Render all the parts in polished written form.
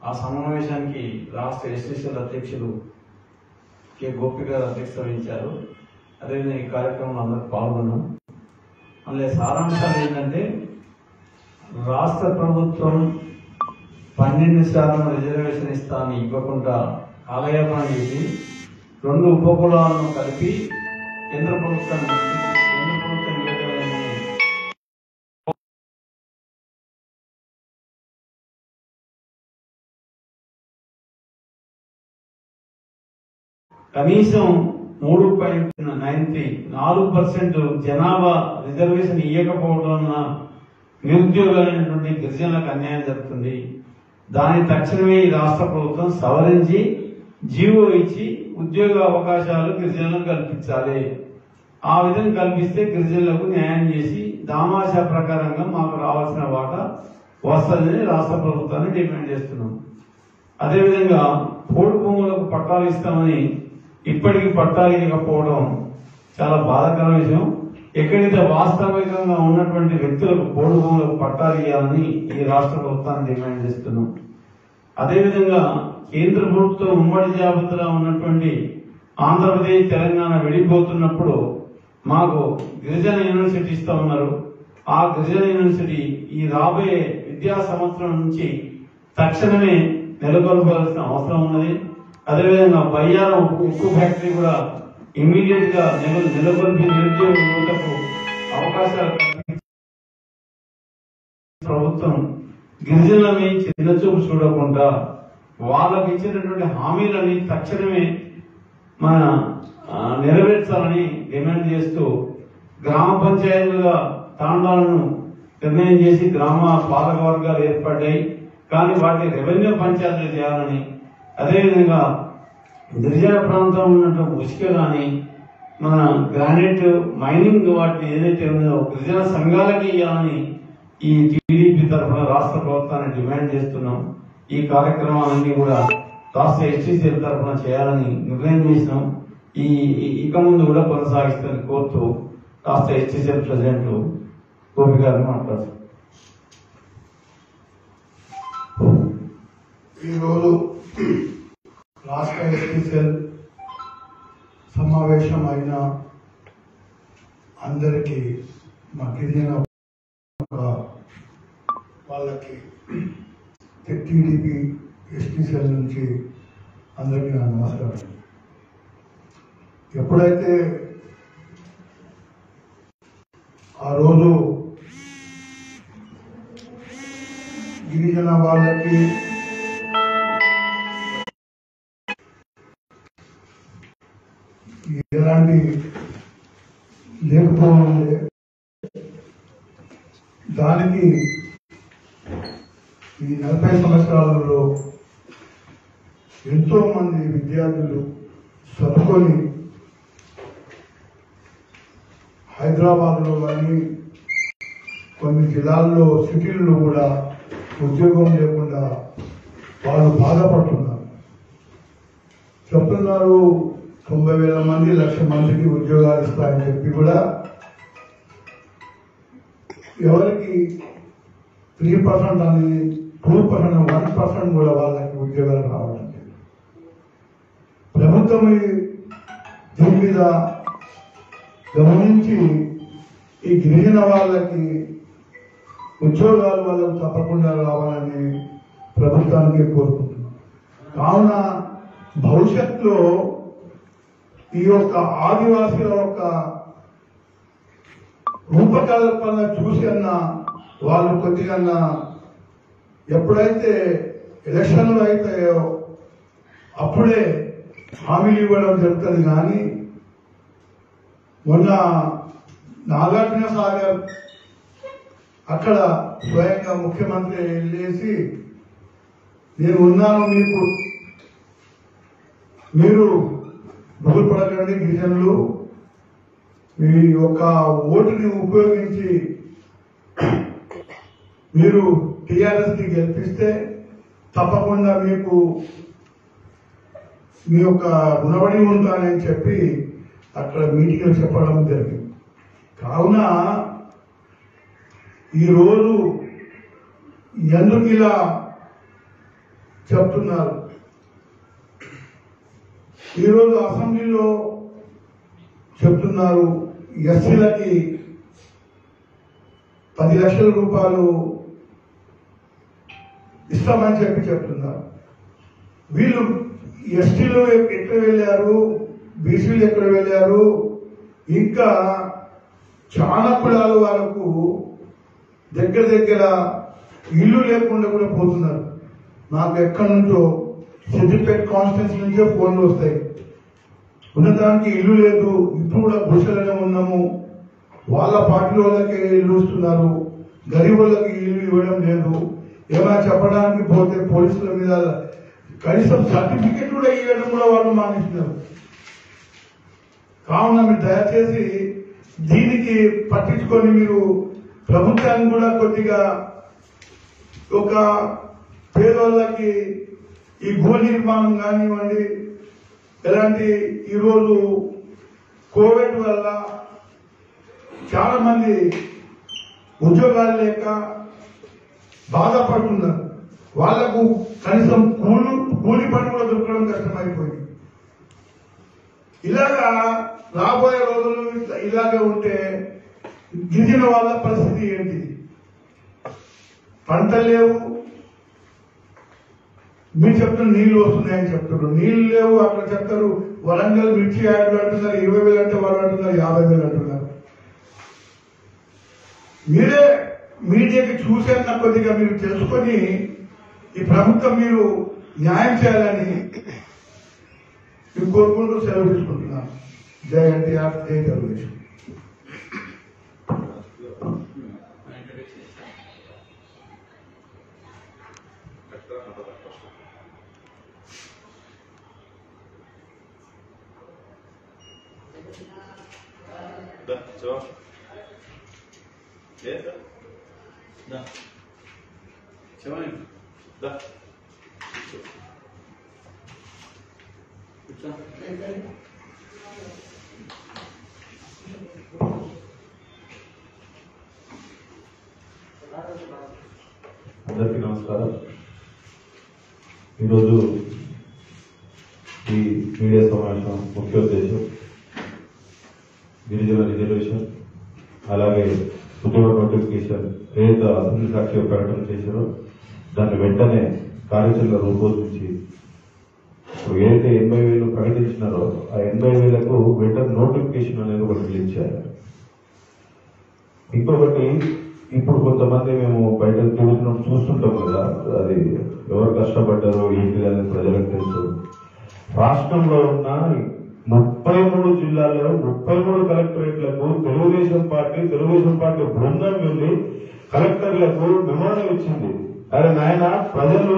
ఆ సమావేశానికి రాష్ట్ర ఎస్టీసీల అధ్యక్షులు కె గోపి గారు అధ్యక్షత వహించారు. అదేవిధంగా ఈ కార్యక్రమంలో అందరూ పాల్గొన్నాం. అందులో సారాంశాలు ఏంటంటే, రాష్ట్ర ప్రభుత్వం 12% రిజర్వేషన్ ఇస్తానని ఇవ్వకుండా కాలయాపన చేసి 2 ఉపకులాలను కలిపి కేంద్ర ప్రభుత్వం కనీసం 3.94% జనాభా రిజర్వేషన్ ఇవ్వకపోవడం వలన నిరుద్యోగులైనటువంటి గిరిజనులకు అన్యాయం జరుగుతుంది. దాని తక్షణమే ఈ రాష్ట్ర ప్రభుత్వం సవరించి జీవో ఇచ్చి ఉద్యోగ అవకాశాలు గిరిజనులకు కల్పించాలి. ఆ విధంగా కల్పిస్తే గిరిజనులకు న్యాయం చేసి దామాషా ప్రకారంగా మాకు రావాల్సిన వాటా వస్తుందని రాష్ట్ర ప్రభుత్వాన్ని డిమాండ్ చేస్తున్నాం. అదేవిధంగా పోడు భూములకు పట్టాలు ఇస్తామని ఇప్పటికీ పట్టాలు ఇవ్వకపోవడం చాలా బాధాకర విషయం. ఎక్కడైతే వాస్తవికంగా ఉన్నటువంటి వ్యక్తులకు పోడు భూములకు పట్టాలు ఇవ్వాలని ఈ రాష్ట్ర ప్రభుత్వాన్ని డిమాండ్ చేస్తున్నాం. అదేవిధంగా కేంద్ర ప్రభుత్వం ఉమ్మడి జాబితాలో ఉన్నటువంటి ఆంధ్రప్రదేశ్ తెలంగాణ విడిపోతున్నప్పుడు మాకు గిరిజన యూనివర్సిటీ ఇస్తా ఉన్నారు. ఆ గిరిజన యూనివర్సిటీ ఈ రాబోయే విద్యా సంవత్సరం నుంచి తక్షణమే నెలకొల్పాల్సిన అవసరం ఉన్నది. అదేవిధంగా బయ్యారం ఉక్కు ఫ్యాక్టరీ కూడా ఇమీడియట్ గా నెలకొల్పి నిరుద్యోగ యువతకు అవకాశాలు ప్రభుత్వం గిరిజనులని చిన్నచూపు చూడకుండా వాళ్ళకు ఇచ్చినటువంటి హామీలని తక్షణమే మన నెరవేర్చాలని డిమాండ్ చేస్తూ గ్రామ పంచాయతీలుగా తాండాలను నిర్ణయం చేసి గ్రామ పాలక వర్గాలు ఏర్పడ్డాయి. కానీ వాటిని రెవెన్యూ పంచాయతీలు చేయాలని, అదేవిధంగా గిరిజన ప్రాంతంలో ఉన్నటువంటి ఉసుక కానీ మన గ్రానైట్ మైనింగ్ వాటిని ఏదైతే ఉందో గిరిజన సంఘాలకి ఇవ్వాలని ఈ టీడీపీ తరఫున రాష్ట్ర ప్రభుత్వాన్ని డిమాండ్ చేస్తున్నాం. ఈ కార్యక్రమాలన్నీ కూడా రాష్ట్ర ఎస్టీసీల తరఫున చేయాలని నిర్ణయం చేసినాం. ఇక ముందు కూడా కొనసాగిస్తారని కోరుతూ రాష్ట్ర ఎస్టీసీల ప్రెసిడెంట్ గోపి గారిని మాట్లాడుతున్నారు. ఈరోజు రాష్ట్ర ఎస్టీసీల సమావేశం అయిన అందరికీ మా గిరిజన వాళ్ళకి టీడీపీ ఎస్టీసీల నుంచి అందరికీ నా నమస్కారం. ఎప్పుడైతే ఆ రోజు గిరిజన వాళ్ళకి ఎలాంటి లేకపోతే దానికి ఈ 40 సంవత్సరాలలో ఎంతో మంది విద్యార్థులు చదువుకొని హైదరాబాద్లో కానీ కొన్ని జిల్లాల్లో సిటీల్లో కూడా ఉద్యోగం లేకుండా వాళ్ళు బాధపడుతున్నారు. చెప్తున్నారు 90,000 మంది 1,00,000 మందికి ఉద్యోగాలు ఇస్తాయని చెప్పి కూడా ఎవరికి 3% అనేది 2%, 1% కూడా వాళ్ళకి ఉద్యోగాలు రావడం లేదు. ప్రభుత్వం దీని మీద గమనించి ఈ గిరిజన వాళ్ళకి ఉద్యోగాలు వాళ్ళకు తప్పకుండా రావాలని ప్రభుత్వానికి కోరుకుంటున్నాం. కావున భవిష్యత్తులో ఈ యొక్క ఆదివాసీల యొక్క రూపకల్పన చూసి వాళ్ళు కొద్దిగా ఎప్పుడైతే ఎలక్షన్లు అవుతాయో అప్పుడే హామీలు ఇవ్వడం జరుగుతుంది. కానీ మొన్న నాగార్జున సాగర్ అక్కడ స్వయంగా ముఖ్యమంత్రి వెళ్ళేసి నేను ఉన్నాను, మీరు భూపడకండి, గిరిజనులు మీ యొక్క ఓటుని ఉపయోగించి మీరు టీఆర్ఎస్ కి గెలిపిస్తే తప్పకుండా మీకు మీ యొక్క రుణపడి ఉంటానని చెప్పి అక్కడ మీటింగ్లో చెప్పడం జరిగింది. కావున ఈరోజు ఎందుకు ఇలా చెప్తున్నారు. ఈరోజు అసెంబ్లీలో చెప్తున్నారు ఎస్సీలకి 10 లక్షల రూపాయలు ఇస్తామని చెప్తున్నారు. వీళ్ళు ఎస్టీలు ఎక్కడ వెళ్ళారు, బీసీలు ఎక్కడ వెళ్ళారు, ఇంకా చాలా కులాల వాళ్ళకు దగ్గర ఇల్లు లేకుండా కూడా పోతున్నారు. నాకు ఎక్కడి నుంచో సిద్దిపేట కాన్స్టిట్యూన్సీ నుంచే ఫోన్లు వస్తాయి. ఉన్నదానికి ఇల్లు లేదు, ఇప్పుడు కూడా గుడిసెలనే ఉన్నాము, వాళ్ళ పార్టీ వాళ్ళకి ఇల్లు ఇస్తున్నారు, గరీబ్ వాళ్ళకి ఇల్లు ఇవ్వడం లేదు. ఏమైనా చెప్పడానికి పోతే పోలీసుల మీద కనీసం సర్టిఫికెట్ కూడా ఇవ్వడం కూడా వాళ్ళు మానేస్తున్నారు. కావున మీరు దయచేసి దీనికి పట్టించుకొని మీరు ప్రభుత్వాన్ని కూడా కొద్దిగా ఒక పేదవాళ్ళకి ఈ గృహ నిర్మాణం కానివ్వండి, ఎలాంటి ఈరోజు కోవిడ్ వల్ల చాలా మంది ఉద్యోగాలు లేక బాధపడుతున్నారు. వాళ్లకు కనీసం కూలి పని కూడా దొరకడం కష్టమైపోయింది. ఇలాగా రాబోయే రోజులు ఇలాగే ఉంటే గిరిజన వాళ్ళ పరిస్థితి ఏంటి? పంటలు లేవు, మీరు చెప్తున్న నీళ్లు వస్తున్నాయని చెప్తున్నారు, నీళ్లు లేవు. అక్కడ చెప్తారు వరంగల్ మిర్చి యార్డులు అంటున్నారు 20,000 అంటే వాళ్ళు అంటున్నారు 50,000 అంటున్నారు. మీరే మీడియాకి చూసేంత కొద్దిగా మీరు తెలుసుకొని ఈ ప్రభుత్వం మీరు న్యాయం చేయాలని కోరుకుంటూ సెలవు తీసుకుంటున్నాను. జై ఎన్టీఆర్, జై తెలుగుదేశం. అందరికీ నమస్కారం. ఈరోజు ఈ మీడియా సమావేశం ముఖ్య ఉద్దేశం గిరిజన రిజర్వేషన్, అలాగే ఉద్యోగ నోటిఫికేషన్ ఏదైతే అసెంబ్లీ సాక్షిగా ప్రకటన చేశారో దాన్ని వెంటనే కార్యాచరణ రూపొందించి ఇప్పుడు ఏదైతే 80,000 ప్రకటించినారో ఆ 80,000కు వెంటనే నోటిఫికేషన్ అనేది ఒకటి రిలీజ్ చేయాలి. ఇంకొకటి, ఇప్పుడు కొంతమంది మేము బయట తిరుగుతున్నాం చూస్తుంటాం కదా, అది ఎవరు కష్టపడ్డారో ఏంటి అనేది ప్రజలకు తెలుసు. రాష్ట్రంలో ఉన్న 33 జిల్లాల్లో 33 కలెక్టరేట్లకు తెలుగుదేశం పార్టీ బృందం వెళ్లి కలెక్టర్లకు మెమోరం ఇచ్చింది. అరే నాయన, ప్రజలు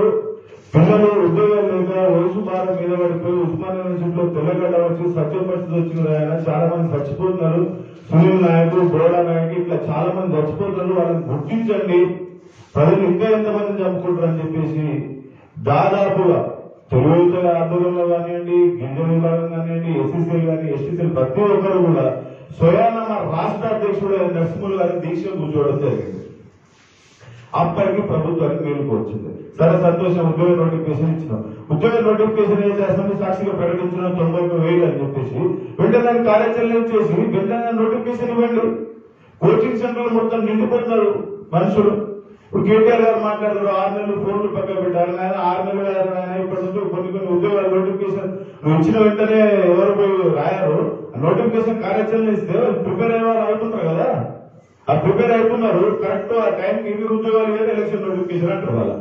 పిల్లలు ఉద్యోగాలు లేక వయసు భారం మీద పడిపోయి ఉస్మానియా యూనివర్సిటీలో తెల్లగడ్డ వచ్చి సత్య పరిస్థితి వచ్చింది. ఆయన చాలా మంది చచ్చిపోతున్నారు. సునీల్ నాయక్, బోడా నాయక్ ఇట్లా చాలా మంది చచ్చిపోతున్నారు. వాళ్ళని గుర్తించండి, ప్రజలు ఇంకా ఎంతమంది చంపుకుంటారు అని చెప్పేసి దాదాపుగా తెలుగు ఆందోళనలో కానివ్వండి, గిరిజన విభాగం కానివ్వండి, ఎస్సీసీలు కానీ ఎస్టీసీలు ప్రతి ఒక్కరు కూడా స్వయాన మా రాష్ట్ర అధ్యక్షుడు నరసింహులు గారి దీక్ష కూర్చోవడం జరిగింది. అప్పటికి ప్రభుత్వానికి మేలుకు వచ్చింది. సరే సంతోషం, ఉద్యోగ నోటిఫికేషన్ ఇచ్చినాం. ఉద్యోగ నోటిఫికేషన్ ఏదైతే అసెంబ్లీ సాక్షిగా ప్రకటించిన 91,000 అని చెప్పేసి వెంటనే దాన్ని కార్యాచరణ చేసి వెంటనే నోటిఫికేషన్ ఇవ్వండి. కోచింగ్ సెంటర్లు మొత్తం నిండిపోతున్నారు మనుషులు. ఇప్పుడు కేటీఆర్ గారు మాట్లాడారు 6 నెలలు ఫోన్లు పక్కన పెట్టారు. 6 నెలలు ఇప్పటి నుంచి కొన్ని ఉద్యోగాల నోటిఫికేషన్ నువ్వు ఇచ్చిన వెంటనే ఎవరు పోయి రాయారు. నోటిఫికేషన్ కార్యాచరణ ఇస్తే ప్రిపేర్ అయ్యేవారు అవుతుంటారు కదా, ఆ ప్రిపేర్ అవుతున్నారు. కరెక్ట్ ఆ టైంకి మీరు ఉద్యోగాలు ఏదో ఎలక్షన్ నోటిఫికేషన్ అంటారు. వాళ్ళ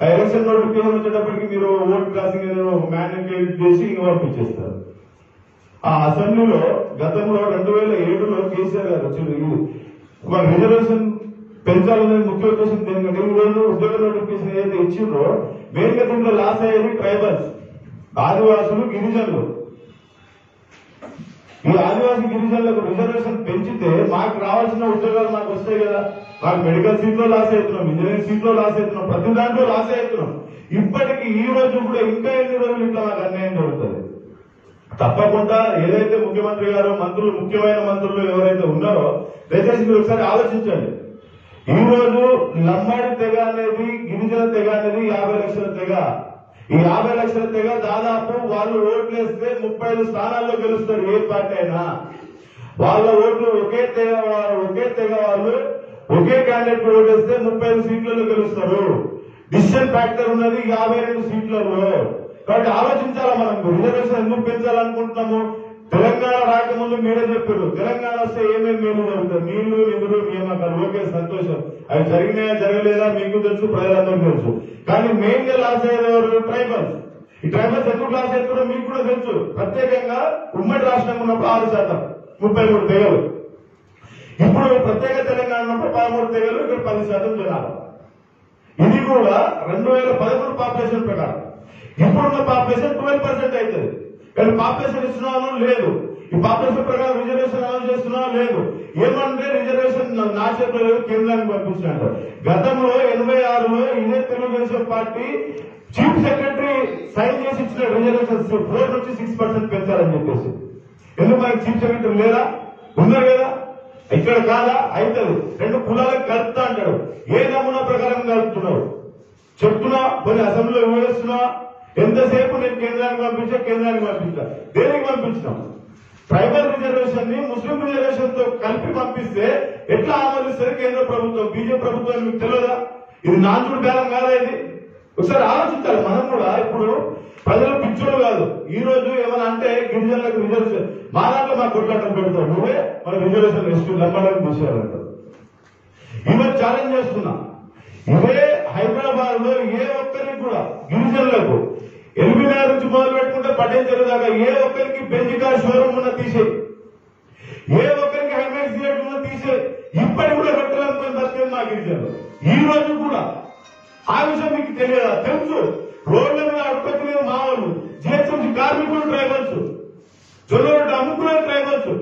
ఆ ఎలక్షన్ నోటిఫికేషన్ వచ్చేటప్పటికి మీరు ఓట్ క్లాసింగ్ మ్యానిపులేట్ చేసి ఇంక పంపించేస్తారు. ఆ అసెంబ్లీలో గతంలో 2007లో కేసీఆర్ గారు వచ్చారు. రిజర్వేషన్ పెంచాలనే ముఖ్య ఉద్దేశం దేనికంటే ఈ రోజు ఉద్యోగ నోటిఫికేషన్ ఏదైతే ఇచ్చిండ్రో మెయిన్ గా దీంట్లో లాస్ అయ్యేది ట్రైబల్స్, ఆదివాసులు, గిరిజనులు. ఈ ఆదివాసీ గిరిజనులకు రిజర్వేషన్ పెంచితే మాకు రావాల్సిన ఉద్యోగాలు మాకు వస్తాయి కదా. మాకు మెడికల్ సీట్లో లాస్ అవుతున్నాం, ఇంజనీరింగ్ సీట్లో లాస్ అవుతున్నాం, ప్రతి దాంట్లో లాస్ అవుతున్నాం. ఇప్పటికీ ఈ రోజు కూడా ఇంకా ఎన్ని రోజులు ఇట్లా మాకు అన్యాయం జరుగుతుంది. తప్పకుండా ఏదైతే ముఖ్యమంత్రి గారు మంత్రులు, ముఖ్యమైన మంత్రులు ఎవరైతే ఉన్నారో దయచేసి మీరు ఒకసారి ఆలోచించండి. ఈ రోజు లంబాడి తెగ అనేది, గిరిజన తెగ అనేది 50 లక్షల తెగ తెగ, ఈ 50 లక్షల తెగ దాదాపు వాళ్ళు ఓట్లు వేస్తే 35 స్థానాల్లో గెలుస్తారు. ఏ పార్టీ అయినా వాళ్ళ ఓట్లు ఒకే తెగ వాళ్ళు ఒకే క్యాండిడేట్ ఓటేస్తే 35 సీట్లలో గెలుస్తారు. డిసిషన్ ఫ్యాక్టర్ ఉన్నది 52 సీట్లలో. కాబట్టి ఆలోచించాలా, మనం రిజర్వేషన్ ఎందుకు పెంచాలనుకుంటున్నాము? తెలంగాణ రాకముందు మీరే చెప్పారు తెలంగాణ వస్తే ఏమేమి మేలు జరుగుతాయి, నీళ్లు నిధులు నియామకాలు. ఓకే, సంతోషం, అవి జరిగినాయా జరగలేదా మీకు తెలుసు, ప్రజలందరికీ తెలుసు. కానీ మెయిన్ గా లాస్ అయ్యేవారు ట్రైబల్స్. ఈ ట్రైబల్స్ ఎందుకు లాస్ అవుతారో మీకు కూడా తెలుసు. ప్రత్యేకంగా ఉమ్మడి రాష్ట్రం ఉన్నప్పుడు 6%, 33 తెగలు. ఇప్పుడు ప్రత్యేక తెలంగాణ ఉన్నప్పుడు 13 తెగలు, ఇక్కడ 10% జనాభా. ఇది కూడా 2011 పాపులేషన్ ప్రకారం. ఇప్పుడున్న పాపులేషన్ 12% అవుతుంది. కానీ పాపులేషన్ ఇస్తున్నాను లేదు. ఈ పాపులేషన్ ప్రకారం రిజర్వేషన్ అమలు చేస్తున్నా లేదు. ఏమంటే రిజర్వేషన్ నా చేతిలో లేదు, కేంద్రానికి పంపించినట్టు. గతంలో 86లో ఇదే Telugu Desam party chief secretary sign చేసి ఇచ్చిన రిజర్వేషన్ 4 నుంచి 6% పెంచాలని చెప్పేసి. ఎందుకు మనకి చీఫ్ సెక్రటరీ లేదా? ఉన్నారు కదా. ఇక్కడ కాదా? అవుతుంది. 2 కులాలకు కలుపుతా అంటాడు. ఏ నమూనా ప్రకారం కలుపుతున్నావు చెప్తున్నా, కొన్ని అసెంబ్లీలో వివరిస్తున్నా. ఎంతసేపు నేను కేంద్రానికి పంపించా. దేనికి పంపించినాం? ట్రైబల్ రిజర్వేషన్ ని ముస్లిం రిజర్వేషన్ తో కలిపి పంపిస్తే ఎట్లా ఆమోదిస్తారు కేంద్ర ప్రభుత్వం, బీజేపీ ప్రభుత్వం? మీకు తెలియదా? ఇది నాన్సుడు బేరం కాదా? ఇది ఒకసారి ఆలోచించాలి మనం కూడా. ఇప్పుడు ప్రజలు పిచ్చోడు కాదు. ఈ రోజు ఏమైనా అంటే గిరిజనులకు రిజర్వేషన్, మా దాంట్లో మా కొట్లాటలు పెడతావు, నువ్వే మన రిజర్వేషన్ రెస్క్యూ లంబాడని చూసేయాలంటారు. ఈరోజు ఛాలెంజ్ చేస్తున్నా, ఇదే హైదరాబాద్ లో ఏ ఒక్కరికి కూడా గిరిజనులకు ఎల్బీనగర్ నుంచి మొదలు పెట్టుకుంటే పటేల్ దాకా ఏ ఒక్కరికి బెంజ్ కార్ షోరూమ్ ఉన్న తీసే, ఏ ఒక్కరికి హైమాక్స్ థియేటర్ ఉన్న తీసే. ఇప్పటి కూడా పెట్టాలనుకుని బతికేది మా గిరిజనులు. ఈ రోజు కూడా ఆ విషయం మీకు తెలియదా? తెలుసు. రోడ్ల మీద అడుపతిలేదు మా వాళ్ళు, జిహెచ్ఎంసీ కార్మికులు ట్రైబల్స్, జొన్నరొట్టు అమ్ముకునే ట్రైబల్స్,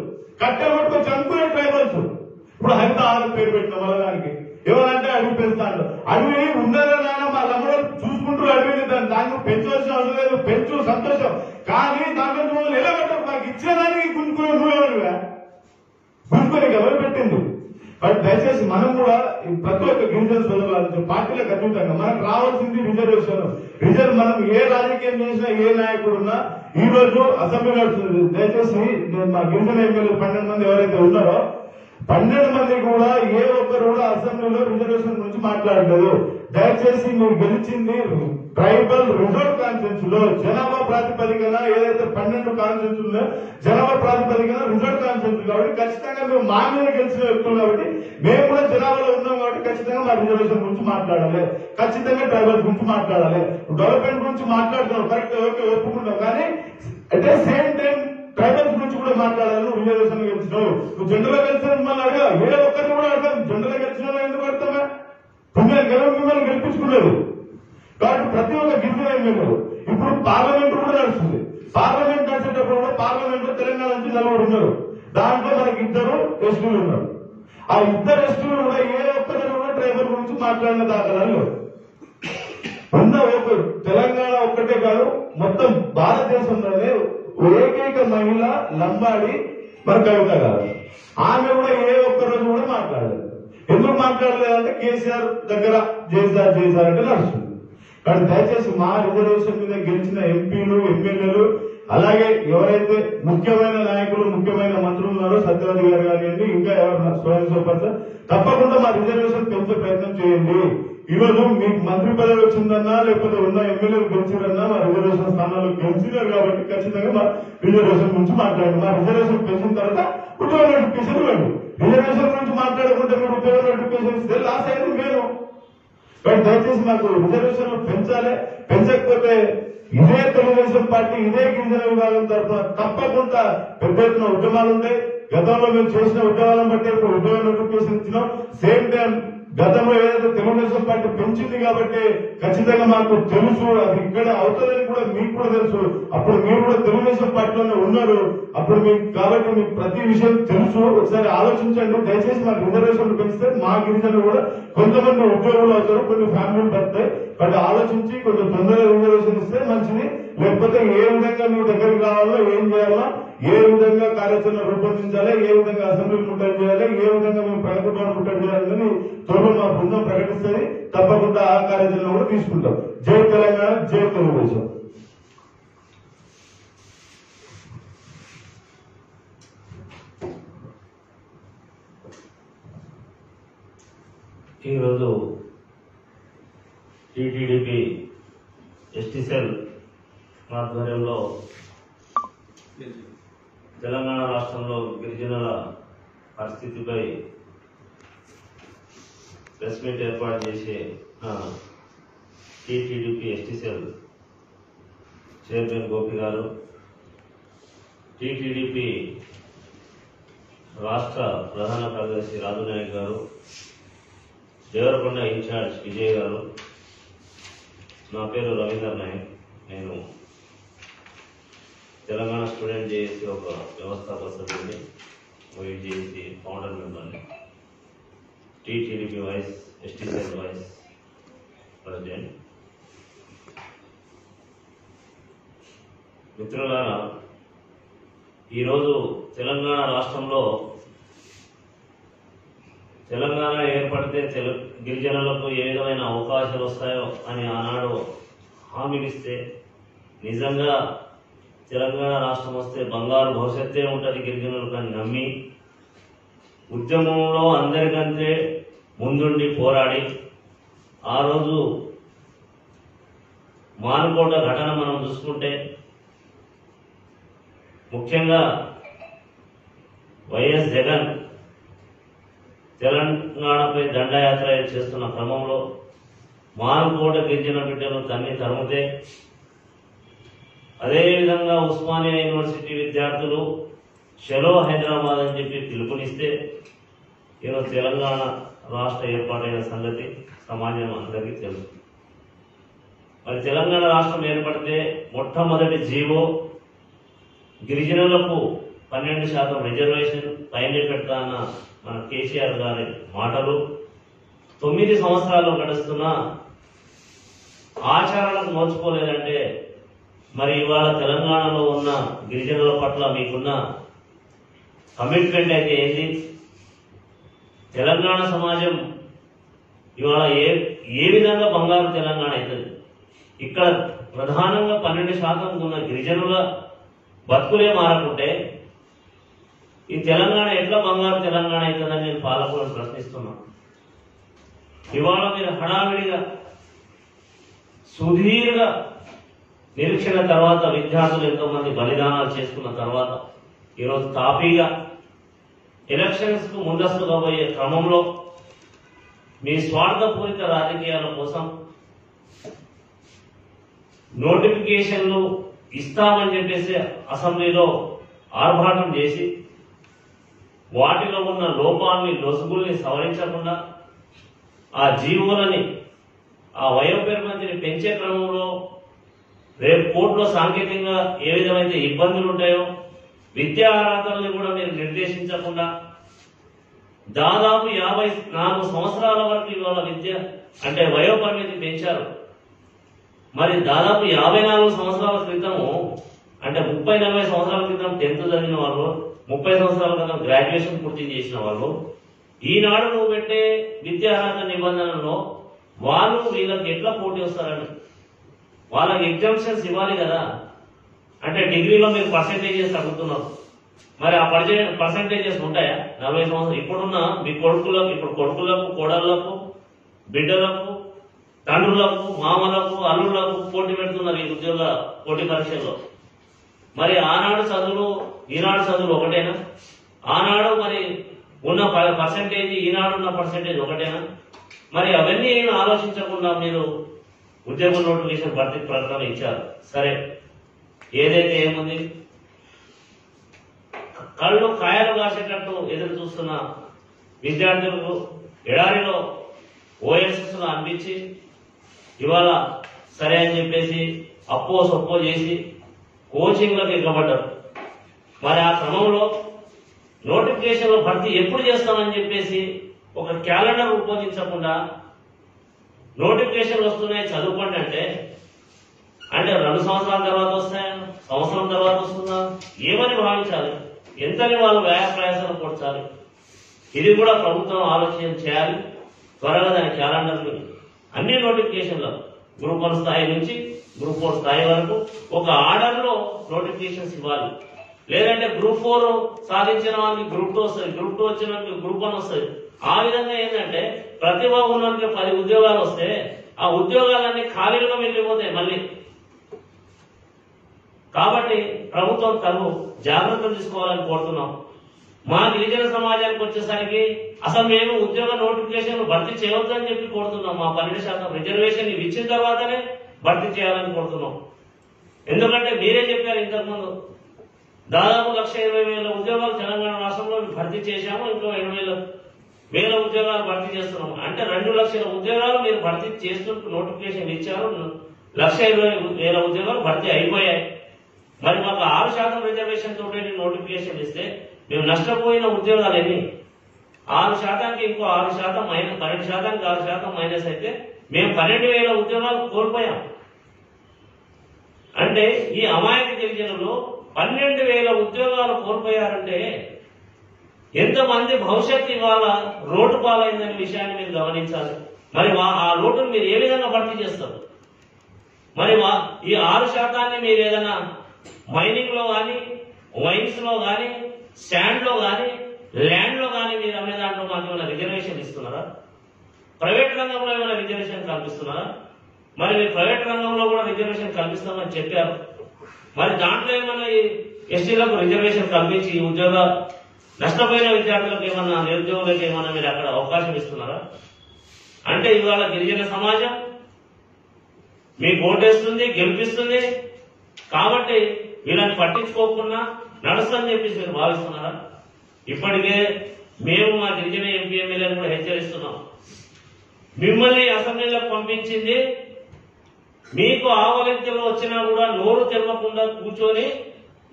కట్టెలు పట్టుకొచ్చి అమ్ముకునే ట్రైబల్స్. ఇప్పుడు హరితహారం పేరు పెట్టిన మళ్ళీ ఎవరంటే అడవి పెంచుతాడు. అడవి ఉన్నదా నాన్న, మా తమ్ముడు చూసుకుంటారు అడవిని. దాన్ని పెంచవలసిన అవసరం లేదు, పెంచు సంతోషం. కానీ దాంట్లో నువ్వు నిలబెట్టవు. నాకు ఇచ్చేదానికి గుంజుకునే నువ్వెవరుగా? గుంజుకొని ఎవరు పెట్టింది? బట్ దయచేసి మనం కూడా ప్రతి ఒక్క గిరిజన సోదరులు పార్టీలకు అతీతంగా మనకు రావాల్సింది రిజర్వ్. మనం ఏ రాజకీయం చేసినా, ఏ నాయకుడు ఉన్నా ఈ రోజు అసెంబ్లీ నడుస్తుంది. దయచేసి మా గిరిజన ఎమ్మెల్యే 12 మంది ఎవరైతే ఉన్నారో 12 మంది కూడా ఏ ఒక్కరు కూడా అసెంబ్లీలో రిజర్వేషన్ గురించి మాట్లాడలేదు. దయచేసి మీరు గెలిచింది ట్రైబల్ రిజర్వ్ కాన్ఫరెన్స్ లో జనాభా ప్రాతిపదికన ఏదైతే 12 కాన్ఫరెన్స్ ఉందో జనాభా ప్రాతిపదికన రిజర్వ్ కాన్ఫరెన్స్. కాబట్టి ఖచ్చితంగా మేము మా మీద గెలిచిన వ్యక్తులు కాబట్టి మేము కూడా జనాభాలో ఉన్నాం. కాబట్టి ఖచ్చితంగా మా రిజర్వేషన్ గురించి మాట్లాడాలి, ఖచ్చితంగా ట్రైబల్ గురించి మాట్లాడాలి. డెవలప్మెంట్ గురించి మాట్లాడుతున్నాం, కరెక్ట్, ఓకే, ఒప్పుకుంటాం. కానీ at the same time tribals గురించి కూడా మాట్లాడాలి. నువ్వు రిజర్వేషన్ గెలిచినావు, నువ్వు జెండర్ గా గెలిచిన మిమ్మల్ని అడగా ఏ ఒక్కరిని కూడా అడగాం. జెండర్ గా గెలిచిన ఎందుకు అడతామా? మిమ్మల్ని గెలిపించుకున్నారు. కాబట్టి ప్రతి ఒక్క గిరిజన ఎమ్మెల్యేలు ఇప్పుడు పార్లమెంట్ కూడా నడుస్తుంది. పార్లమెంట్ నడిచేటప్పుడు కూడా పార్లమెంట్ లో తెలంగాణ నుంచి 4 ఉన్నారు. దాంట్లో మనకి 2 ఎస్టీలు ఉన్నారు. ఆ 2 ఎస్టీలు కూడా ఏ ఒక్కరు కూడా ట్రైబల్ గురించి మాట్లాడిన దాఖలాలు ఉన్న తెలంగాణ ఒక్కటే కాదు, మొత్తం భారతదేశంలోనే ఏకైక మహిళ లంబాడి మన కవిత గారు. ఆమె కూడా ఏ ఒక్క రోజు కూడా మాట్లాడలేదు. ఎందుకు మాట్లాడలేదంటే కేసీఆర్ దగ్గర చేశారంటే నడుస్తుంది. కానీ దయచేసి మా రిజర్వేషన్ మీద గెలిచిన ఎంపీలు, ఎమ్మెల్యేలు, అలాగే ఎవరైతే ముఖ్యమైన నాయకులు, ముఖ్యమైన మంత్రులు ఉన్నారో సత్యవతి గారు కానివ్వండి, ఇంకా ఎవరు స్వయం సర్పంచ్, తప్పకుండా మా రిజర్వేషన్ పెంచే ప్రయత్నం చేయండి. ఈ రోజు మీకు మంత్రి పదవి వచ్చిందన్నా లేకపోతే ఉన్న ఎమ్మెల్యేలు గెలిచిరన్నా మా రిజర్వేషన్ స్థానాల్లో గెలిచినారు. కాబట్టి ఖచ్చితంగా మా రిజర్వేషన్ గురించి మాట్లాడండి. మా రిజర్వేషన్ పెంచిన తర్వాత ఉద్యోగ నోటిఫికేషన్ ఇవ్వండి. రిజర్వేషన్ గురించి మాట్లాడకుంటే మీరు ఉద్యోగ నోటిఫికేషన్ ఇస్తే లాస్ అయ్యేది మేము. కాబట్టి దయచేసి మాకు రిజర్వేషన్లు పెంచాలి. పెంచకపోతే ఇదే తెలుగుదేశం పార్టీ, ఇదే గిరిజన విభాగం తరఫున తప్పకుండా పెద్ద ఎత్తున ఉద్యమాలు ఉంటాయి. గతంలో మేము చేసిన ఉద్యమాలను బట్టి ఇప్పుడు ఉద్యోగ నోటిఫికేషన్ ఇచ్చినాం. సేమ్ టైం గతంలో ఏదైతే తెలుగుదేశం పార్టీ పెంచింది కాబట్టి ఖచ్చితంగా మాకు తెలుసు అది ఇక్కడ అవుతుందని కూడా మీకు కూడా తెలుసు. అప్పుడు మీరు కూడా తెలుగుదేశం పార్టీలోనే ఉన్నారు. అప్పుడు మీకు కాబట్టి మీకు ప్రతి విషయం తెలుసు. ఒకసారి ఆలోచించండి. దయచేసి మాకు రిజర్వేషన్లు పెంచితే మా గిరిజనులు కూడా కొంతమంది ఉద్యోగులు అవుతారు, కొన్ని ఫ్యామిలీలు పడతాయి. బట్ ఆలోచించి కొంచెం తొందరగా రిజర్వేషన్ ఇస్తే మంచిది. లేకపోతే ఏ విధంగా మీ దగ్గరికి రావాలో, ఏం చేయాలో, ఏ విధంగా కార్యాచరణ రూపొందించాలి, ఏ విధంగా అసెంబ్లీ ముట్టడి చేయాలి, ఏ విధంగా మేము ప్రగతి భవన్ ముట్టడి చేయాలని త్వరలో మా బృందం ప్రకటిస్తుంది. తప్పకుండా ఆ కార్యాచరణ కూడా తీసుకుంటాం. జై తెలంగాణ. జై తెలుగుదేశం. ఈరోజు టీటీడీపీ ఎస్టీ సెల్ ఆధ్వర్యంలో తెలంగాణ రాష్ట్రంలో గిరిజనుల పరిస్థితిపై ప్రెస్ మీట్ ఏర్పాటు చేసే TTDP ST cell chairman Gopi గారు, టీటీడీపీ రాష్ట్ర ప్రధాన కార్యదర్శి రాజు నాయక్ గారు, దేవరకొండ ఇన్ఛార్జ్ విజయ్ గారు, నా పేరు రవీందర్ నాయక్. నేను తెలంగాణ స్టూడెంట్ జేఏసీ ఒక వ్యవస్థాపక సభ్యుడిని, వైట్ జేఏసీ ఫౌండర్ మెంబర్ని, TTDP vice ST cell vice president. మిత్రులారా, ఈరోజు తెలంగాణ రాష్ట్రంలో తెలంగాణ ఏర్పడితే గిరిజనులకు ఏ విధమైన అవకాశాలు వస్తాయో అని ఆనాడు హామీనిస్తే, నిజంగా తెలంగాణ రాష్ట్రం వస్తే బంగారు భవిష్యత్తే ఉంటుంది గిరిజనులకు అని నమ్మి ఉద్యమంలో అందరికంటే ముందుండి పోరాడి ఆ రోజు మానుకోట ఘటన మనం చూసుకుంటే ముఖ్యంగా వైఎస్ జగన్ తెలంగాణపై దండయాత్ర చేస్తున్న క్రమంలో మానుకోట గిరిజన బిడ్డలు తరిమితే, అదేవిధంగా ఉస్మానియా యూనివర్సిటీ విద్యార్థులు చలో హైదరాబాద్ అని చెప్పి పిలుపునిస్తే ఈరోజు తెలంగాణ రాష్ట్ర ఏర్పాటైన సంగతి సమాజం అందరికీ తెలుసు. మరి తెలంగాణ రాష్ట్రం ఏర్పడితే మొట్టమొదటి జీవో గిరిజనులకు 12% రిజర్వేషన్ పైన పెడతా అన్న మన కేసీఆర్ గారి మాటలు 9 సంవత్సరాలు గడుస్తున్నా ఆచరణకు నోచుకోలేదంటే మరి ఇవాళ తెలంగాణలో ఉన్న గిరిజనుల పట్ల మీకున్న కమిట్మెంట్ అయితే ఏంటి? తెలంగాణ సమాజం ఇవాళ ఏ విధంగా బంగారు తెలంగాణ అవుతుంది? ఇక్కడ ప్రధానంగా 12% ఉన్న గిరిజనుల బతుకులే మారకుంటే ఈ తెలంగాణ ఎట్లా బంగారు తెలంగాణ అవుతుందని నేను పాలకులను ప్రశ్నిస్తున్నా. ఇవాళ మీరు హడావిడిగా సుదీర్ఘ నిరీక్షణ తర్వాత విద్యార్థులు ఎంతో మంది బలిదానాలు చేసుకున్న తర్వాత ఈరోజు తాపీగా ఎలక్షన్స్ కు ముందస్తుగా పోయే క్రమంలో మీ స్వార్థపూరిత రాజకీయాల కోసం నోటిఫికేషన్లు ఇస్తామని చెప్పేసి అసెంబ్లీలో ఆర్భాటం చేసి వాటిలో ఉన్న లోపాలని లొసుగుల్ని సవరించకుండా ఆ జీవోలని ఆ వయోపరిమితిని పెంచే క్రమంలో రేపు కోర్టులో సాంకేతికంగా ఏ విధమైతే ఇబ్బందులు ఉంటాయో విద్యా అర్హతల్ని కూడా మీరు నిర్దేశించకుండా దాదాపు 54 సంవత్సరాల వరకు ఇవాళ విద్య అంటే వయోపరిమితి పెంచారు. మరి దాదాపు 54 సంవత్సరాల క్రితము అంటే 30-40 సంవత్సరాల క్రితం 10th చదివిన వాళ్ళు, 30 సంవత్సరాల క్రితం గ్రాడ్యుయేషన్ పూర్తి చేసిన వాళ్ళు ఈనాడు నువ్వు పెట్టే విద్యా అర్హత నిబంధనల్లో వాళ్ళు వీళ్ళకి ఎట్లా పోటీ వస్తారని వాళ్ళకి ఎగ్జామ్షన్స్ ఇవ్వాలి కదా. అంటే డిగ్రీలో మీరు పర్సెంటేజెస్ తగ్గుతున్నారు, మరి ఆ పర్సెంటేజెస్ ఉంటాయా? 40 సంవత్సరాలు ఇప్పుడున్న మీ కొడుకులకు, ఇప్పుడు కొడుకులకు, కోడళ్లకు, బిడ్డలకు, తండ్రులకు, మామలకు, అల్లుళ్లకు పోటీ పెడుతున్నారు ఈ ఉద్యోగ పోటీ పరీక్షల్లో. మరి ఆనాడు చదువులు ఈనాడు చదువులు ఒకటేనా? ఆనాడు మరి ఉన్న పర్సెంటేజ్ ఈనాడు ఉన్న పర్సెంటేజ్ ఒకటేనా? మరి అవన్నీ ఏమి ఆలోచించకుండా మీరు ఉద్యోగ నోటిఫికేషన్ భర్తీ ప్రకటన ఇచ్చారు. సరే, ఏదైతే ఏముంది, కళ్ళు కాయలు కాసేటట్టు ఎదురు చూస్తున్న విద్యార్థులకు ఎడారిలో ఓఎస్ఎస్ అనిపించి ఇవాళ సరే అని చెప్పేసి అప్పో సొప్పో చేసి కోచింగ్లకు ఎక్కబడ్డారు. మరి ఆ క్రమంలో నోటిఫికేషన్లో భర్తీ ఎప్పుడు చేస్తామని చెప్పేసి ఒక క్యాలెండర్ రూపొందించకుండా నోటిఫికేషన్లు వస్తున్నాయి చదువుకోండి అంటే 2 సంవత్సరాల తర్వాత వస్తాయా, సంవత్సరం తర్వాత వస్తుందా, ఏమని భావించాలి? ఎంతని వాళ్ళు వ్యయ ప్రయాసాలు కూర్చాలి? ఇది కూడా ప్రభుత్వం ఆలోచన చేయాలి. త్వరగా దాని క్యాలెండర్ని అన్ని నోటిఫికేషన్లు గ్రూప్ 1 స్థాయి నుంచి గ్రూప్ 4 స్థాయి వరకు ఒక ఆర్డర్ లో నోటిఫికేషన్స్ ఇవ్వాలి. లేదంటే గ్రూప్ 4 సాధించిన వాళ్ళకి గ్రూప్ 2 వస్తుంది, గ్రూప్ 2 వచ్చిన వాళ్ళకి గ్రూప్ 1 వస్తుంది. ఆ విధంగా ఏంటంటే ప్రతిభ ఉన్న వాళ్ళకి 10 ఉద్యోగాలు వస్తే ఆ ఉద్యోగాలన్నీ ఖాళీలుగా మిగిలిపోతాయి మళ్ళీ. కాబట్టి ప్రభుత్వం తగు జాగ్రత్తలు తీసుకోవాలని కోరుతున్నాం. మా గిరిజన సమాజానికి వచ్చేసరికి అసలు మేము ఉద్యోగ నోటిఫికేషన్ భర్తీ చేయవద్దని చెప్పి కోరుతున్నాం. మా 12% రిజర్వేషన్ ఇచ్చిన తర్వాతనే భర్తీ చేయాలని కోరుతున్నాం. ఎందుకంటే మీరే చెప్పారు ఇంతకుముందు దాదాపు 1,20,000 ఉద్యోగాలు తెలంగాణ రాష్ట్రంలో భర్తీ చేశాము, ఇంకో 7,000 ఉద్యోగాలు భర్తీ చేస్తున్నాము. అంటే 2 లక్షల ఉద్యోగాలు మీరు భర్తీ చేస్తూ నోటిఫికేషన్ ఇచ్చారు, 1,20,000 ఉద్యోగాలు భర్తీ అయిపోయాయి. మరి మాకు 6% రిజర్వేషన్ తోటి నోటిఫికేషన్ ఇస్తే మేము నష్టపోయిన ఉద్యోగాలు ఎన్ని? 6%కి ఇంకో 6% మైనస్, 12%కి 6% మైనస్ అయితే మేము 12,000 ఉద్యోగాలు కోల్పోయాం. అంటే ఈ అమాయక గిరిజనులు 12,000 ఉద్యోగాలు కోల్పోయారంటే ఎంతమంది భవిష్యత్తు ఇవాళ రోడ్డు పాలైందనే విషయాన్ని మీరు గమనించాలి. మరి ఆ రోడ్డును మీరు ఏ విధంగా భర్తీ చేస్తారు? మరి ఈ 6% మీరు ఏదైనా మైనింగ్ లో కానీ, వైన్స్ లో కానీ, శాండ్ లో కానీ, ల్యాండ్ లో కానీ మీరు అమ్మే దాంట్లో మాకు ఏమైనా రిజర్వేషన్ ఇస్తున్నారా? ప్రైవేట్ రంగంలో ఏమైనా రిజర్వేషన్ కల్పిస్తున్నారా? మరి మీరు ప్రైవేట్ రంగంలో కూడా రిజర్వేషన్ కల్పిస్తామని చెప్పారు. మరి దాంట్లో ఏమన్నా ఎస్టీలకు రిజర్వేషన్ కల్పించి ఉద్యోగ నష్టపోయిన విద్యార్థులకు ఏమన్నా, నిరుద్యోగులకు ఏమన్నా మీరు అక్కడ అవకాశం ఇస్తున్నారా? అంటే ఇవాళ గిరిజన సమాజం మీకు ఓటేస్తుంది, గెలిపిస్తుంది కాబట్టి వీళ్ళని పట్టించుకోకుండా నడుస్తుందని చెప్పేసి మీరు భావిస్తున్నారా? ఇప్పటికే మేము మా గిరిజన ఎంపీ ఎమ్మెల్యేలు కూడా హెచ్చరిస్తున్నాం. మిమ్మల్ని అసెంబ్లీలకు పంపించింది మీకు ఆవలింతలు వచ్చినా కూడా నోరు తెరవకుండా కూర్చొని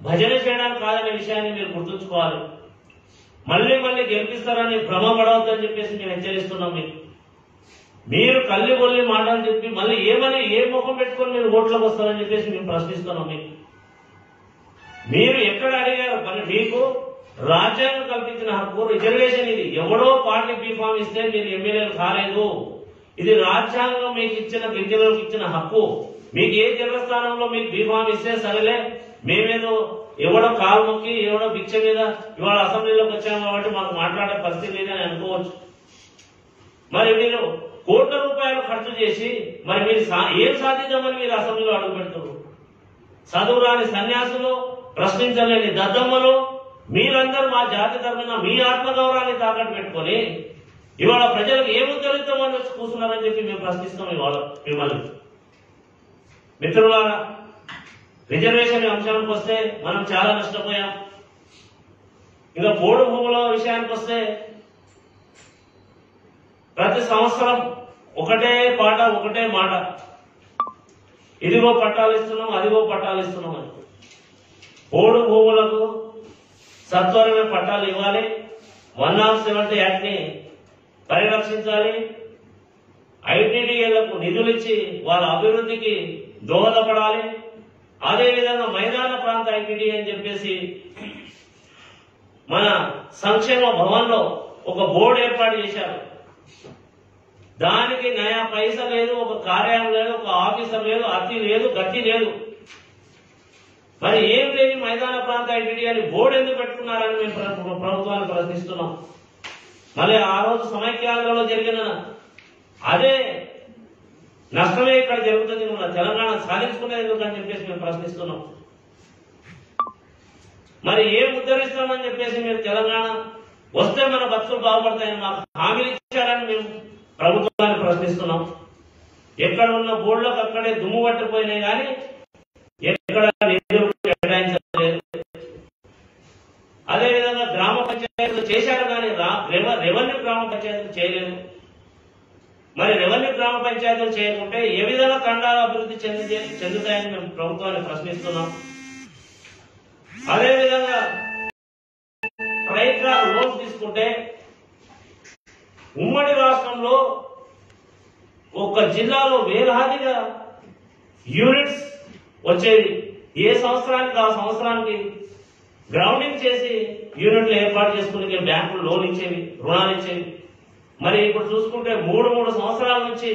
భజన చేయడానికి కాదనే విషయాన్ని మీరు గుర్తుంచుకోవాలి. మళ్ళీ మళ్ళీ గెలిపిస్తారని భ్రమపడవద్దని చెప్పేసి మేము హెచ్చరిస్తున్నాం. మీరు కల్లి కొల్లి మాటలు చెప్పి మళ్ళీ ఏ ముఖం పెట్టుకొని మీరు ఓట్లకు వస్తారని చెప్పేసి మేము ప్రశ్నిస్తున్నాం. మీరు ఎక్కడ అడిగారు? మీకు రాజ్యాంగం కల్పించిన హక్కు రిజర్వేషన్. ఇది ఎవడో పార్టీ బీఫామ్ ఇస్తే మీరు ఎమ్మెల్యేలు కాలేదు. ఇది రాజ్యాంగం మీకు ఇచ్చిన, గిరిజనులకు ఇచ్చిన హక్కు. మీకు ఏ జిల్లా స్థానంలో మీకు బీఫామ్ ఇస్తే సరేలే, మేమేదో ఎవడో కాలు మొక్కి ఎవడో భిక్ష మీద ఇవాళ అసెంబ్లీలోకి వచ్చాము కాబట్టి మాకు మాట్లాడే పరిస్థితి లేదని అనుకోవచ్చు. మరి మీరు కోట్ల రూపాయలు ఖర్చు చేసి మరి మీరు ఏం సాధించామని మీరు అసెంబ్లీలో అడుగు పెడుతున్నారు? చదువురాని సన్యాసులు, ప్రశ్నించలేని దద్దమ్మలు, మీరందరూ మా జాతి తరఫున మీ ఆత్మగౌరవాన్ని తాకట్టు పెట్టుకొని ఇవాళ ప్రజలకు ఏం ఉద్ధరిస్తామని వచ్చి కూర్చున్నారని చెప్పి మేము ప్రశ్నిస్తాం ఇవాళ మిమ్మల్ని. మిత్రులారా, రిజర్వేషన్ అంశానికి వస్తే మనం చాలా నష్టపోయాం. ఇంకా పోడు భూముల విషయానికి వస్తే ప్రతి సంవత్సరం ఒకటే పాట, ఒకటే మాట, ఇదిగో పట్టాలు ఇస్తున్నాం, అదిగో పట్టాలు ఇస్తున్నాం అని. పోడు భూములకు సత్వరమే పట్టాలు ఇవ్వాలి, 170 యాక్ట్ ని పరిరక్షించాలి, ఐటీడీఏలకు నిధులు ఇచ్చి వాళ్ళ అభివృద్ధికి దోహదపడాలి. అదేవిధంగా మైదాన ప్రాంత ఐటీడీ అని చెప్పేసి మన సంక్షేమ భవన్ లో ఒక బోర్డు ఏర్పాటు చేశారు. దానికి నయా పైసా లేదు, ఒక కార్యాలయం లేదు, ఒక ఆఫీసర్ లేదు, అతి లేదు, గతి లేదు. మరి ఏం లేని మైదాన ప్రాంత ఐటీడీ అని బోర్డు ఎందుకు పెట్టుకున్నారని మేము ప్రభుత్వాన్ని ప్రశ్నిస్తున్నాం. మళ్ళీ ఆ రోజు సమైక్యాంధ్రలో జరిగిన అదే నష్టమే ఇక్కడ జరుగుతుంది. మన తెలంగాణ సాధించుకునేది ఎందుకని చెప్పేసి మేము ప్రశ్నిస్తున్నాం. మరి ఏం ఉద్ధరిస్తామని చెప్పేసి మీరు తెలంగాణ వస్తే మన బతుకులు బాగుపడతాయని మాకు హామీలు ఇచ్చారని మేము ప్రభుత్వాన్ని ప్రశ్నిస్తున్నాం. ఎక్కడ ఉన్న బోర్డులకు అక్కడే దుమ్ము పట్టిపోయినాయి కానీ ఎక్కడ నిధులు కేటాయించలేదు. అదేవిధంగా గ్రామ పంచాయతీలు చేశారు కానీ రెవెన్యూ గ్రామ పంచాయతీలు చేయలేదు. మరి రెవెన్యూ గ్రామ పంచాయతీలు చేయకుంటే ఏ విధంగా తండాలు అభివృద్ధి చెందుతాయని మేము ప్రభుత్వాన్ని ప్రశ్నిస్తున్నాం. అదేవిధంగా రైతుల లోన్స్ తీసుకుంటే ఉమ్మడి రాష్ట్రంలో ఒక జిల్లాలో వేలాదిగా యూనిట్స్ వచ్చేవి. ఏ సంవత్సరానికి ఆ సంవత్సరానికి గ్రౌండింగ్ చేసి యూనిట్లు ఏర్పాటు చేసుకుని బ్యాంకులు లోన్ ఇచ్చేవి, రుణాలు ఇచ్చేవి. మరి ఇప్పుడు చూసుకుంటే 3 సంవత్సరాల నుంచి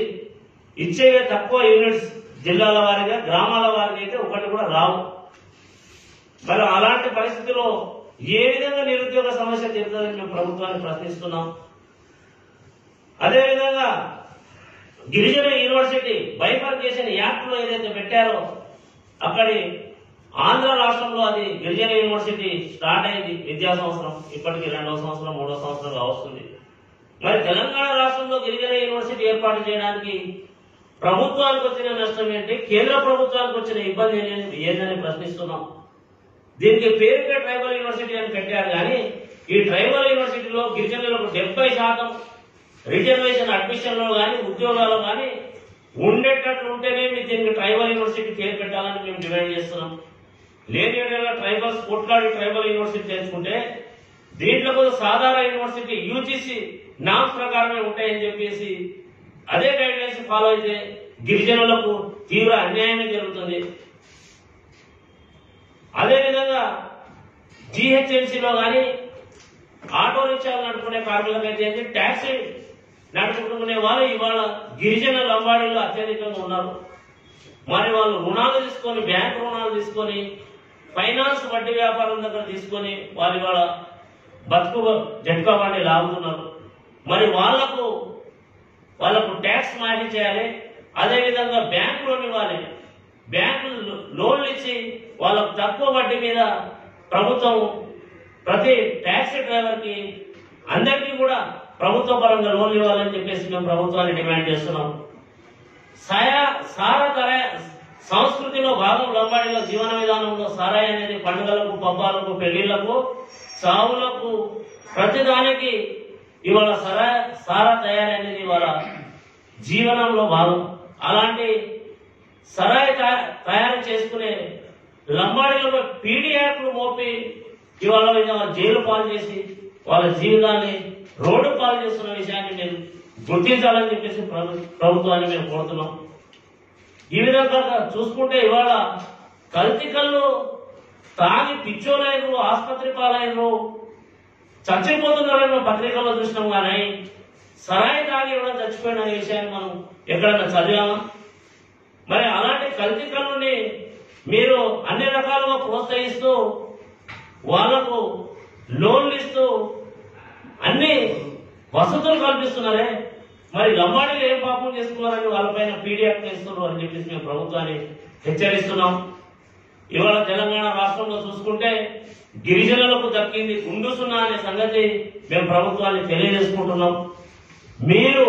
ఇచ్చేవే తక్కువ యూనిట్స్, జిల్లాల వారిగా గ్రామాల వారిగా అయితే ఒకటి కూడా రావు. మరి అలాంటి పరిస్థితిలో ఏ విధంగా నిరుద్యోగ సమస్య తీరుతుందని మేము ప్రభుత్వాన్ని ప్రశ్నిస్తున్నాం. అదేవిధంగా గిరిజన యూనివర్సిటీ బైఫర్కేషన్ యాక్ట్ లో ఏదైతే పెట్టారో అక్కడి ఆంధ్ర రాష్ట్రంలో అది గిరిజన యూనివర్సిటీ స్టార్ట్ అయింది విద్యా సంవత్సరం, ఇప్పటికి 2వ సంవత్సరం 3వ సంవత్సరంగా వస్తుంది. మరి తెలంగాణ రాష్ట్రంలో గిరిజన యూనివర్సిటీ ఏర్పాటు చేయడానికి ప్రభుత్వానికి వచ్చిన నష్టం ఏంటి, కేంద్ర ప్రభుత్వానికి వచ్చిన ఇబ్బంది ఏందని ప్రశ్నిస్తున్నాం. దీనికి పేరుకే ట్రైబల్ యూనివర్సిటీ అని పెట్టారు, కానీ ఈ ట్రైబల్ యూనివర్సిటీలో గిరిజనులకు 70% రిజర్వేషన్ అడ్మిషన్లో కానీ ఉద్యోగాలు కానీ ఉండేటట్లు ఉంటేనే దీనికి ట్రైబల్ యూనివర్సిటీ పేరు పెట్టాలని మేము డిమాండ్ చేస్తున్నాం. లేని ట్రైబల్స్ కొట్లాడి ట్రైబల్ యూనివర్సిటీ చేసుకుంటే దీంట్లో సాధారణ యూనివర్సిటీ యూజీసీ నామ్స్ ప్రకారమే ఉంటాయని చెప్పేసి అదే గైడ్ లైన్స్ ఫాలో అయితే గిరిజనులకు తీవ్ర అన్యాయమే జరుగుతుంది. అదేవిధంగా జీహెచ్ఎంసీలో కానీ ఆటో రిక్షాలు నడుపుకునే కార్మికులకైతే ట్యాక్సీ నడుపుకునే వాళ్ళు ఇవాళ గిరిజన లంబాడీలు అత్యధికంగా ఉన్నారు. మరి వాళ్ళు రుణాలు తీసుకొని బ్యాంకు రుణాలు తీసుకొని ఫైనాన్స్ వడ్డీ వ్యాపారం దగ్గర తీసుకొని వాళ్ళు ఇవాళ బతుకు జట్కా బండి లాగుతున్నారు. మరి వాళ్లకు ట్యాక్స్ మాఫీ చేయాలి, అదేవిధంగా బ్యాంకు లోన్ ఇవ్వాలి. బ్యాంకు లోన్లు ఇచ్చి వాళ్ళకు తక్కువ వడ్డీ మీద ప్రభుత్వం ప్రతి టాక్సీ డ్రైవర్ కి అందరికీ కూడా ప్రభుత్వ పరంగా లోన్లు ఇవ్వాలని చెప్పేసి మేము ప్రభుత్వాన్ని డిమాండ్ చేస్తున్నాం. సంస్కృతిలో భాగం లంబాడీల జీవన విధానంలో సారాయి అనేది పండుగలకు, పబ్బాలకు, పెళ్లిళ్లకు, సావులకు ప్రతిదానికి ఇవాళ సారా తయారీ అనేది ఇవాళ జీవనంలో భాగం. అలాంటి సరాయి తయారు చేసుకునే లంబాడీలపై పీడీ యాక్ట్లు మోపి ఇవాళ జైలు పాలు చేసి వాళ్ళ జీవితాన్ని రోడ్డు పాలు చేస్తున్న విషయాన్ని మేము గుర్తించాలని చెప్పేసి ప్రభుత్వాన్ని మేము కోరుతున్నాం. ఈ విధంగా చూసుకుంటే ఇవాళ కల్తీ కళ్ళు తాగి పిచ్చోలైనరు, ఆసుపత్రి పాలైనరు, చచ్చిపోతున్నారని పత్రికల్లో చూసినాం. కానీ సరాయి తాగి ఇవ్వడం చచ్చిపోయిన విషయాన్ని మనం ఎక్కడన్నా చదివామా? మరి అలాంటి కల్తీ కళ్ళని మీరు అన్ని రకాలుగా ప్రోత్సహిస్తూ వాళ్లకు లోన్లు ఇస్తూ అన్ని వసతులు కల్పిస్తున్నారే, మరి లంబాడీలు ఏం పాపం చేసుకున్నారని వాళ్ళపైన పీడియాక్ట్ ఇస్తున్నారు అని చెప్పేసి మేము ప్రభుత్వాన్ని హెచ్చరిస్తున్నాం. ఇవాళ తెలంగాణ రాష్ట్రంలో చూసుకుంటే గిరిజనులకు దక్కింది గుండు సున్నా అనే సంగతి మేము ప్రభుత్వాన్ని తెలియజేసుకుంటున్నాం. మీరు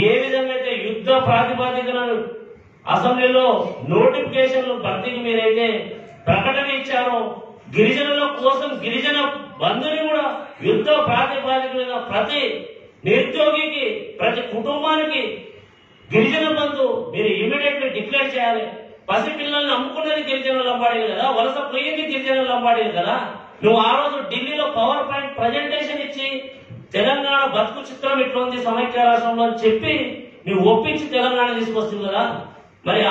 ఏ విధంగా అయితే యుద్ధ ప్రాతిపదికన అసెంబ్లీలో నోటిఫికేషన్లు భర్తీకి మీరైతే ప్రకటన ఇచ్చారో, గిరిజనుల కోసం గిరిజన బంధుని కూడా యుద్ధ ప్రాతిపదిక మీద ప్రతి నిరుద్యోగికి, ప్రతి కుటుంబానికి గిరిజన బంధు మీరు ఇమీడియట్లీ డిక్లేర్ చేయాలి. పసిపిల్లల్ని అమ్ముకున్నది గిరిజన లంబాడీలు కదా, వలస పోయింది గిరిజన లంబాడీలు కదా. నువ్వు ఆ రోజు ఢిల్లీలో పవర్ పాయింట్ ప్రజెంటేషన్ ఇచ్చి తెలంగాణ బతుకు చిత్రం ఇట్లుంది సమైక్య రాష్ట్రంలో అని చెప్పి నువ్వు ఒప్పించి తెలంగాణ తీసుకొస్తుంది కదా. మరి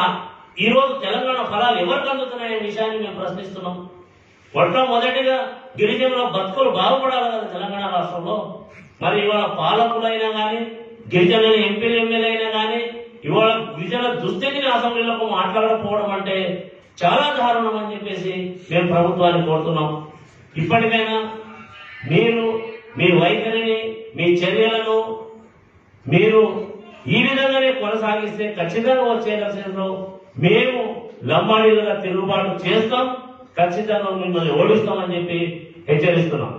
ఈ రోజు తెలంగాణ ఫలాలు ఎవరికి అందుతున్నాయనే విషయాన్ని మేము ప్రశ్నిస్తున్నాం. మొట్టమొదటిగా గిరిజనుల బతుకులు బాగుపడాలి కదా తెలంగాణ రాష్ట్రంలో. మరి ఇవాళ పాలకులైనా కానీ, గిరిజనుల ఎంపీలు ఎమ్మెల్యే అయినా కానీ ఇవాళ గిరిజన దుస్థితిని అసెంబ్లీలకు మాట్లాడకపోవడం అంటే చాలా దారుణం అని చెప్పేసి మేము ప్రభుత్వాన్ని కోరుతున్నాం. ఇప్పటికైనా మీరు మీ వైఖరిని, మీ చర్యలను మీరు ఈ విధంగానే కొనసాగిస్తే ఖచ్చితంగా వచ్చే ఎలక్షన్లో మేము లంబాడీలుగా తిరుగుబాటు చేస్తాం, ఖచ్చితంగా మిమ్మల్ని ఓడిస్తామని చెప్పి హెచ్చరిస్తున్నాం.